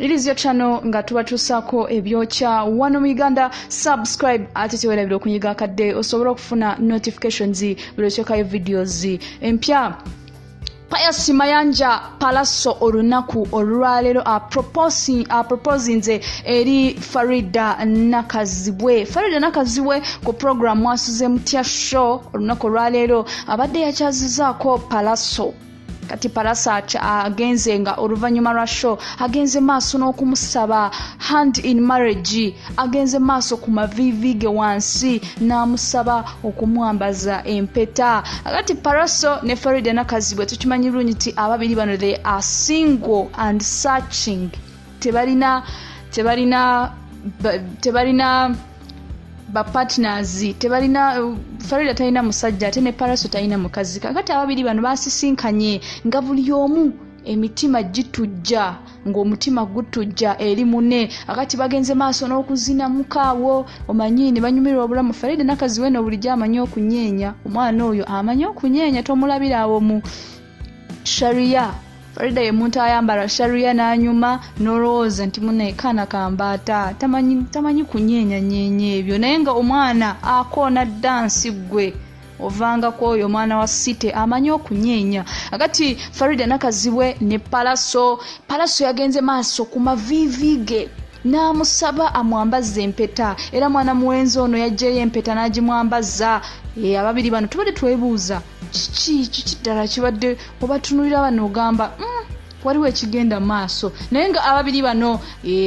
Lizio channel nga tubatusako ebyokya wano mu Uganda. Subscribe ate tewerabira okunyiga akadde osobola okufuna notifications bulokyokayo videos empya. Pius Mayanja palaso olunaku olwalero proposing eri faridah nakazibwe. Faridah nakazibwe ku program mwasuze mutya show olunaku olwalero abadde yakyazizaako palaso. Kati palasa agenze nga oluvanyuma lwa show agenze maaso n'okumusaba hand in marriage, agenze maaso ku mavivige wansi n'amusaba okumwambaza empeta. Kati palaso ne faridah nakazibwe tukimanyi bulungi nti ababiri bano they are single and searching. Tebalina ba partners, tebalina faridah talina musajja ate ne palaso talina mukazi. Kakati ababiri bano basisinkanye nga buli omu emitima gitujja ng'omutima gutujja eri mune. Akati bagenze maaso n'okuzina mukaawo omanyi ne banyumirwa obulamu. Faridah nakazibwe no bulijjo amanyi okunyeenya, omwana oyo amanyi okunyeenya, tomulabira awo mu sharia. Faridah ye muntu ayambala sharia n'anyuma n'olowooza nti munne kaana kambaata tamanyi kunyeenya nyeenya ebyo, naye nga omwana akoona dansi gwe ovanga kwoyo omwana wa site amanyi okunyeenya. Akati faridah nakazibwe ne palaso yagenze maaso ku mavivige n'amusaba amwambaze empeta, era mwana muwenzi ono yajjeyo empeta n'agimwambaza. Ababiri bano tubadde twebuuza kiki ddala kibadde obatunulira bano ogamba waliwo ekigenda maaso, naye nga ababiri bano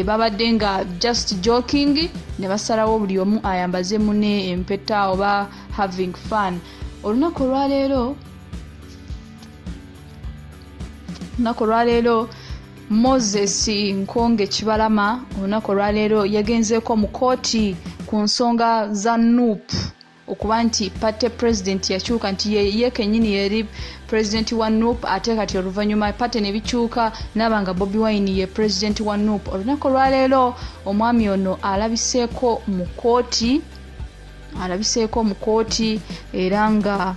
babadde nga just joking ne basalawo buli omu ayambaze mune empeta oba having fun. Olunaku olwaleero Moses Nkonge Kibalama olunaku olwaleero yagenzeeko mu kooti ku nsonga za NUP okuba nti party president yakyuka nti ye kenyini yeri president wa NUP ate kati oluvanyuma party ne bikyuka nabanga Bobi Wine ye president wa NUP. Olunaku olwaleero omwami ono alabiseeko mu kooti era nga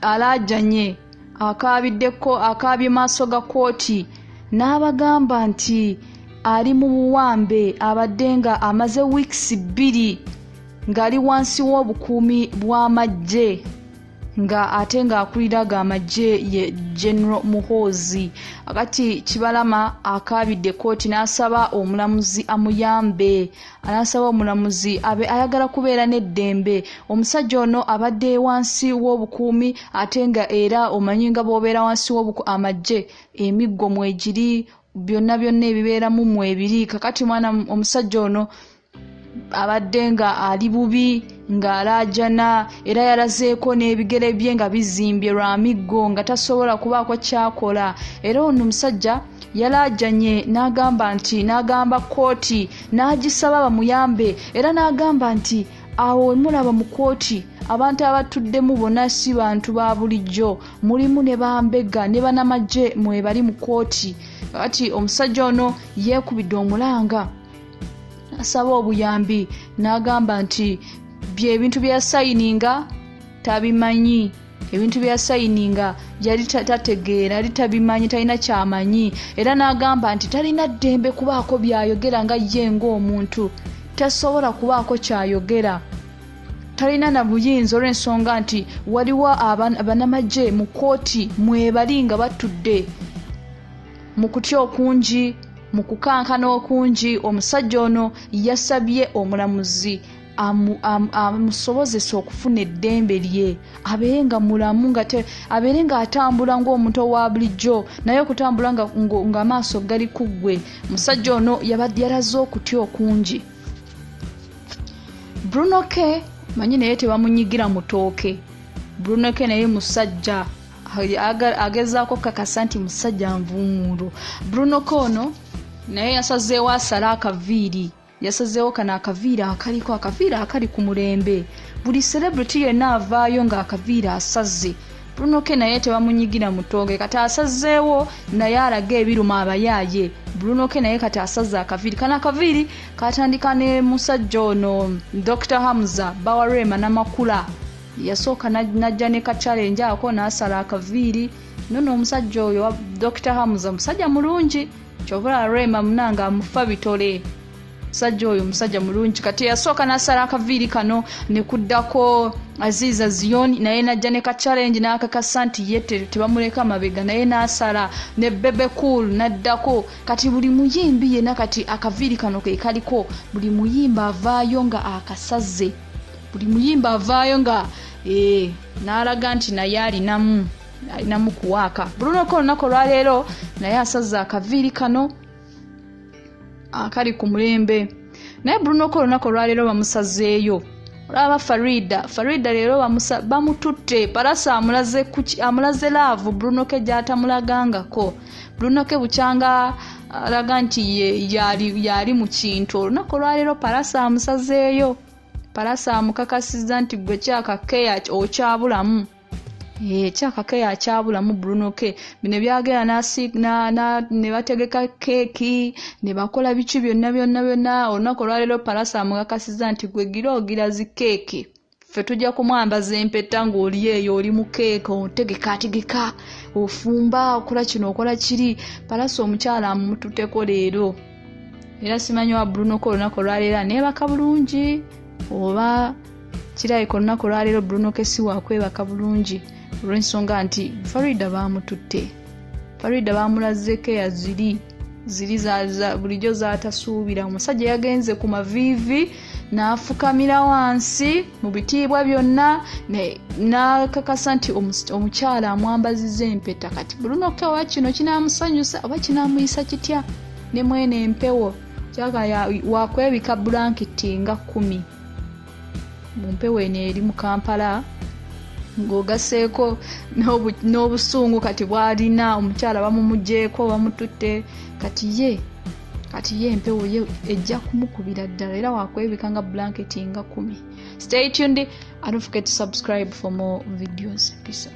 alajanye akabye maaso ga kooti n'abagamba nti ali mu buwambe, abadde nga amaze weeks 2 ng'ali wansi w'obukuumi bw'amagye nga ate nga akuliraga amagye ye General Muhoozi. Akati Kibalama akabidde kooti n'asaba omulamuzi amuyambe, anasaba omulamuzi abe ayagala kubeera n'eddembe. Omusajja ono abadde wansi w'obukuumi ate nga era omanyi nga bw'obeera wansi amagye emiggo mwegiri byonna ebibeera mu mwebiri. Kakati omusajja ono abadde nga ali bubi ng'alajana era yalazeeko n'ebigere bye nga bizimbye lwa miggo nga tasobola kubaako kyakola. Era ono omusajja yalajanye n'agamba kooti n'agisaba bamuyambe, era n'agamba nti awo mulaba mu kooti abantu abatuddemu bonna si bantu ba bulijjo, mulimu ne bambega ne banamagye mwe bali mu kooti. Kati omusajja ono yeekubidde omulanga asaba obuyambi n'agamba nti ebintu bya sayininga tabimanyi, ebintu bya sayininga yali tategeera, yali tabimanyi, talina kyamanyi. Era n'agamba nti talina ddembe kubaako byayogera nga ye ng'omuntu, tasobola kubaako kyayogera, talina na buyinza olw'ensonga nti waliwo abanamagye mu kooti mwebali nga batudde mu kutya okungi, mu kukankana okungi. Omusajja ono yasabye omulamuzi amusobozesa okufuna eddembe lye, abeere nga mulamu, abeere nga atambula ng'omuntu owa bulijjo, naye okutambula nga amaaso gali ku ggwe. Omusajja ono yalaze okutya okungi. Bruno K manyi naye tebamunyigira mutooke. Bruno K naye musajja agezaako kakasa nti musajja nvuumuulo. Bruno K ono naye yasazeewo asala akaviiri, yasazeewo kana akaviiri akali ku mulembe. Buli celebrity yenna avaayo nga akaviiri asaze. Bruno K naye tebamunyigira mutooke, kati asazeewo naye alaga ebiruma abayaaye. Bruno K naye kati asaze akaviiri. Kana akaviiri katandika ne musajja ono Dr. Hamza Bawarema n'amakula. Yasooka najja ne ka challenge ako n'asala akaviiri. Nono omusajja oyo Dr. Hamza musajja mulungi kyovula Rema munanga amufa bitole musajja oyo musajja mulungi kati yasooka n'asala akaviiri kano ne kuddako Aziza Zion naye najja ne ka challenge n'akakasa nti ye tebamuleka mabega naye n'asala ne Bebe Cool naddako kati buli muyimbi yena kati akaviiri kano ke kaliko buli muyimba avaayo nga akasaze buli muyimba avaayo nga n'alaga nti naye alinamu kuwaaka Bruno ko olunaku olwaleero naye asaza akaviiri kano akali ku mulembe naye Bruno ko olunaku olwaleero bamusazeeyo olaba Farida leero bamututte palasa amulaze laavu Bruno ke gyatamulagangako Bruno ke bukyanga alaga nti yali mu kintu olunaku olwaleero palasa amusazeeyo palasa amukakasizza nti gwe kyakakeya okyabulamu kyakakeya akyabulamu Bruno ke bino byagera ne bategeka keeki ne bakola bicu byonna olunaku olwaleero palasa amukakasizza nti gwe gira ogira zi keeki ffe tujja kumwambaza empeta ng'oli eyo oli mu keeki otegeka ofumba okola kino okola kiri palasa omukyala amututeko leero era simanyi wa Bruno ko olunaku olwaleero neebaka bulungi oba kirabika olunaku olwaleero Bruno ke si wakwebaka bulungi olw'ensonga nti Farida baamututte Farida baamulazzeko yaziri bulijjo zaatasuubira omusajja yagenze ku maviivi n'afukamira wansi mu bitiibwa byonna n'akakasa nti omukyala amwambazizza empeta kati Bruno ke oba kino kinaamusanyusa oba kinaamuyisa kitya ne mwene empewo kyaka wakwebika blanketi nga 10 mu mpewo eno eri mu Kampala ng'ogaseeko n'obusungu kati bw'alina omukyala bamumugjeeko bamututte kati ye empewo ye ejja kumukubira ddala era wakwebika nga blanketi nga 10. Stay tuned and don't forget to subscribe for more videos. Peace out.